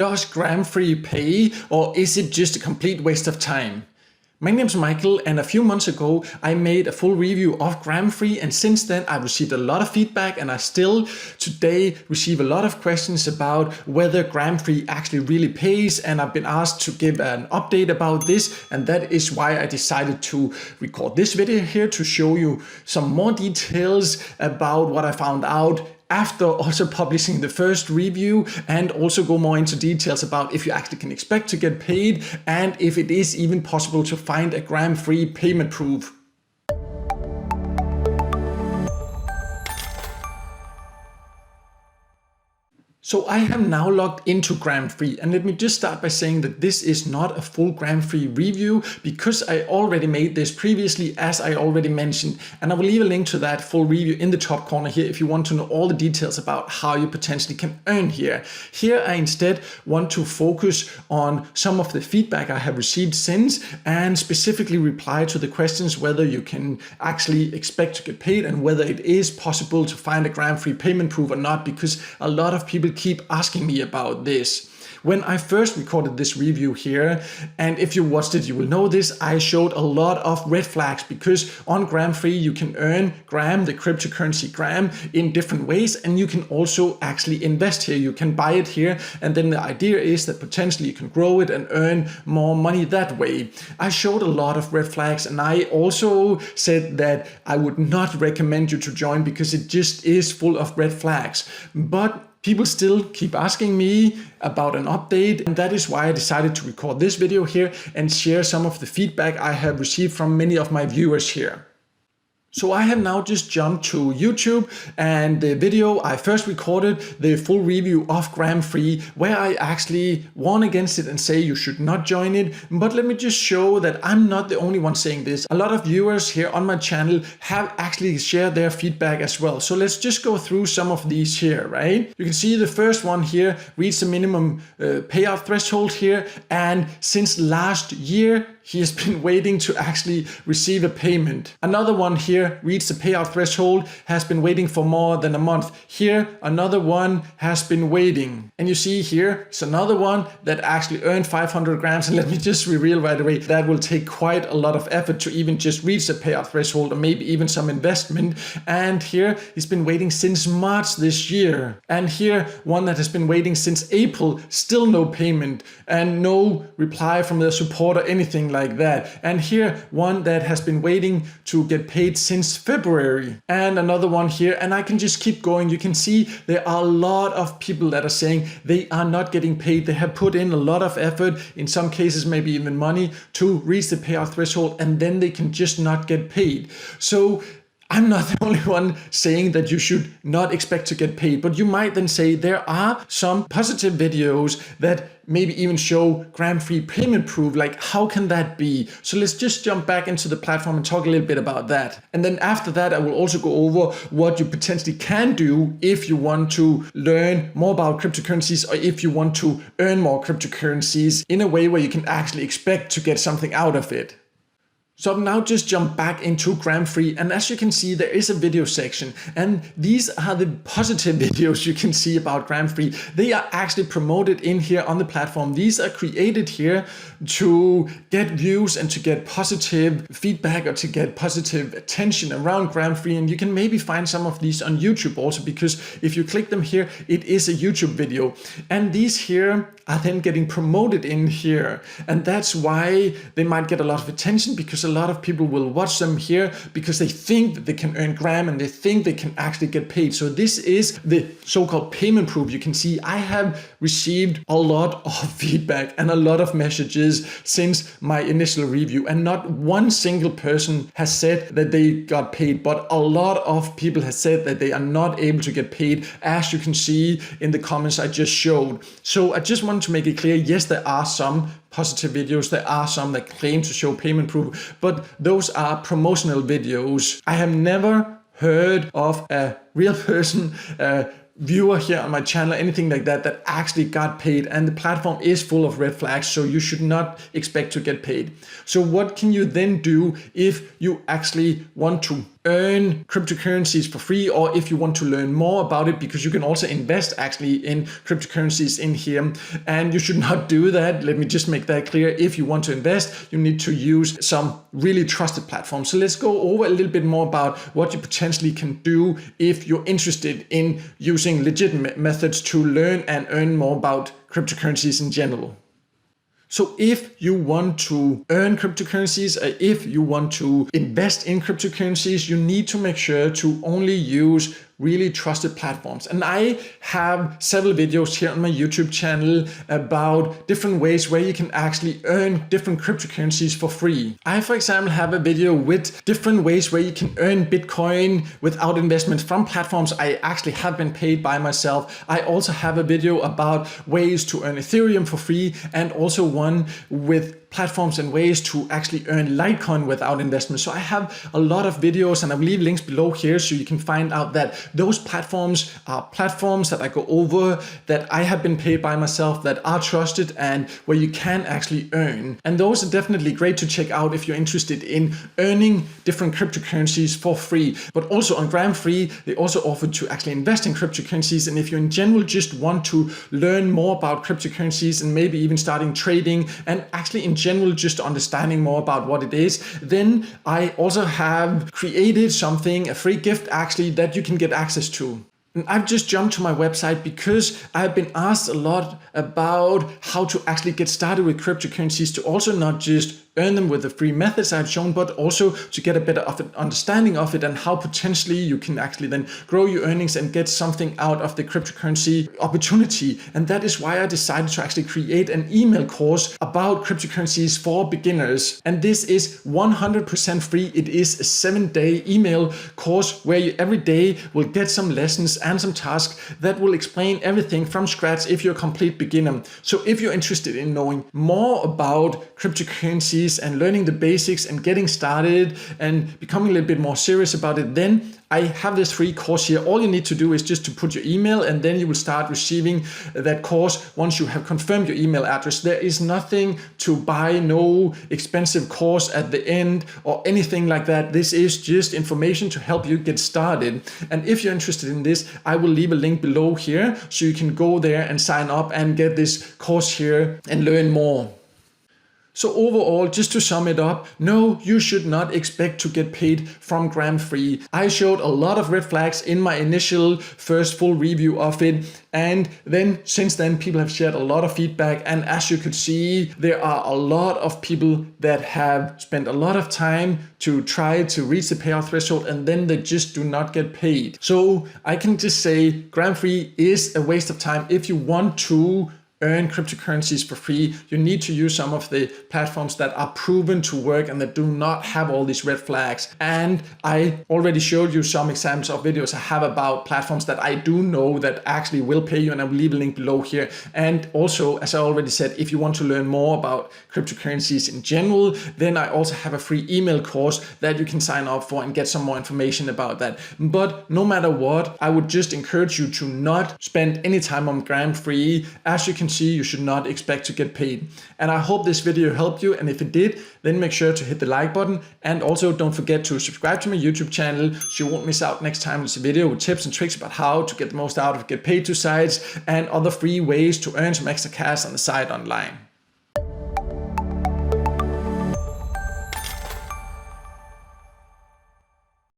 Does GramFree pay, or is it just a complete waste of time? My name is Michael, and a few months ago I made a full review of GramFree, and since then I received a lot of feedback, and I still today receive a lot of questions about whether GramFree actually really pays, and I've been asked to give an update about this, and that is why I decided to record this video here to show you some more details about what I found out after also publishing the first review, and also go more into details about if you actually can expect to get paid and if it is even possible to find a GramFree payment proof. So I have now logged into GramFree, and let me just start by saying that this is not a full GramFree review because I already made this previously, as I already mentioned, and I will leave a link to that full review in the top corner here if you want to know all the details about how you potentially can earn here. Here I instead want to focus on some of the feedback I have received since, and specifically reply to the questions whether you can actually expect to get paid and whether it is possible to find a GramFree payment proof or not, because a lot of people keep asking me about this. When I first recorded this review here, and if you watched it, you will know this, I showed a lot of red flags because on GramFree you can earn Gram, the cryptocurrency Gram, in different ways, and you can also actually invest here. You can buy it here, and then the idea is that potentially you can grow it and earn more money that way. I showed a lot of red flags, and I also said that I would not recommend you to join because it just is full of red flags. But people still keep asking me about an update, and that is why I decided to record this video here and share some of the feedback I have received from many of my viewers here. So I have now just jumped to YouTube, and the video I first recorded, the full review of GramFree, where I actually warn against it and say you should not join it. But let me just show that I'm not the only one saying this. A lot of viewers here on my channel have actually shared their feedback as well. So let's just go through some of these here, right? You can see the first one here reads the minimum payout threshold here, and since last year he has been waiting to actually receive a payment. Another one here reads the payout threshold, has been waiting for more than a month. Here, another one has been waiting. And you see here, it's another one that actually earned 500 grams. And let me just reveal right away, that will take quite a lot of effort to even just reach the payout threshold, or maybe even some investment. And here, he's been waiting since March this year. And here, one that has been waiting since April, still no payment and no reply from the support or anything like that. And here, one that has been waiting to get paid since February, and another one here, and I can just keep going. You can see there are a lot of people that are saying they are not getting paid. They have put in a lot of effort, in some cases maybe even money, to reach the payout threshold, and then they can just not get paid. So I'm not the only one saying that you should not expect to get paid, but you might then say there are some positive videos that maybe even show GramFree payment proof. Like, how can that be? So let's just jump back into the platform and talk a little bit about that. And then after that, I will also go over what you potentially can do if you want to learn more about cryptocurrencies, or if you want to earn more cryptocurrencies in a way where you can actually expect to get something out of it. So I've now just jumped back into GramFree, and as you can see, there is a video section, and these are the positive videos you can see about GramFree. They are actually promoted in here on the platform. These are created here to get views and to get positive feedback, or to get positive attention around GramFree. And you can maybe find some of these on YouTube also, because if you click them here, it is a YouTube video. And these here are then getting promoted in here, and that's why they might get a lot of attention, because a lot of people will watch them here because they think that they can earn Gram and they think they can actually get paid. So this is the so-called payment proof. You can see I have received a lot of feedback and a lot of messages since my initial review, and not one single person has said that they got paid, but a lot of people have said that they are not able to get paid, as you can see in the comments I just showed. So I just wanted to make it clear, yes, there are some positive videos, there are some that claim to show payment proof, but those are promotional videos. I have never heard of a real person, viewer here on my channel, anything like that, that actually got paid, and the platform is full of red flags, so you should not expect to get paid. So what can you then do if you actually want to earn cryptocurrencies for free, or if you want to learn more about it, because you can also invest actually in cryptocurrencies in here. And you should not do that. Let me just make that clear. If you want to invest, you need to use some really trusted platforms. So let's go over a little bit more about what you potentially can do if you're interested in using legitimate methods to learn and earn more about cryptocurrencies in general. So if you want to earn cryptocurrencies, if you want to invest in cryptocurrencies, you need to make sure to only use really trusted platforms. And I have several videos here on my YouTube channel about different ways where you can actually earn different cryptocurrencies for free. I, for example, have a video with different ways where you can earn Bitcoin without investment from platforms I actually have been paid by myself. I also have a video about ways to earn Ethereum for free, and also one with platforms and ways to actually earn Litecoin without investment. So I have a lot of videos, and I will leave links below here so you can find out that those platforms are platforms that I go over, that I have been paid by myself, that are trusted, and where you can actually earn. And those are definitely great to check out if you're interested in earning different cryptocurrencies for free. But also on GramFree, they also offer to actually invest in cryptocurrencies. And if you in general just want to learn more about cryptocurrencies and maybe even starting trading and actually in general just understanding more about what it is, then I also have created something, a free gift actually, that you can get access to. And I've just jumped to my website because I've been asked a lot about how to actually get started with cryptocurrencies, to also not just earn them with the free methods I've shown, but also to get a better understanding of it and how potentially you can actually then grow your earnings and get something out of the cryptocurrency opportunity. And that is why I decided to actually create an email course about cryptocurrencies for beginners. And this is 100% free. It is a 7-day email course where you every day will get some lessons and some tasks that will explain everything from scratch if you're a complete beginner. So if you're interested in knowing more about cryptocurrencies and learning the basics and getting started and becoming a little bit more serious about it, then I have this free course here. All you need to do is just to put your email, and then you will start receiving that course once you have confirmed your email address. There is nothing to buy, no expensive course at the end or anything like that. This is just information to help you get started. And if you're interested in this, I will leave a link below here so you can go there and sign up and get this course here and learn more. So overall, just to sum it up, no, you should not expect to get paid from GramFree. I showed a lot of red flags in my initial first full review of it. And then since then, people have shared a lot of feedback. And as you could see, there are a lot of people that have spent a lot of time to try to reach the payout threshold, and then they just do not get paid. So I can just say GramFree is a waste of time. If you want to earn cryptocurrencies for free, you need to use some of the platforms that are proven to work and that do not have all these red flags. And I already showed you some examples of videos I have about platforms that I do know that actually will pay you, and I will leave a link below here. And also, as I already said, if you want to learn more about cryptocurrencies in general, then I also have a free email course that you can sign up for and get some more information about that. But no matter what, I would just encourage you to not spend any time on GramFree. As you can see, you should not expect to get paid. And I hope this video helped you, and if it did, then make sure to hit the like button, and also don't forget to subscribe to my YouTube channel so you won't miss out next time there's a video with tips and tricks about how to get the most out of get paid to sites and other free ways to earn some extra cash on the side online.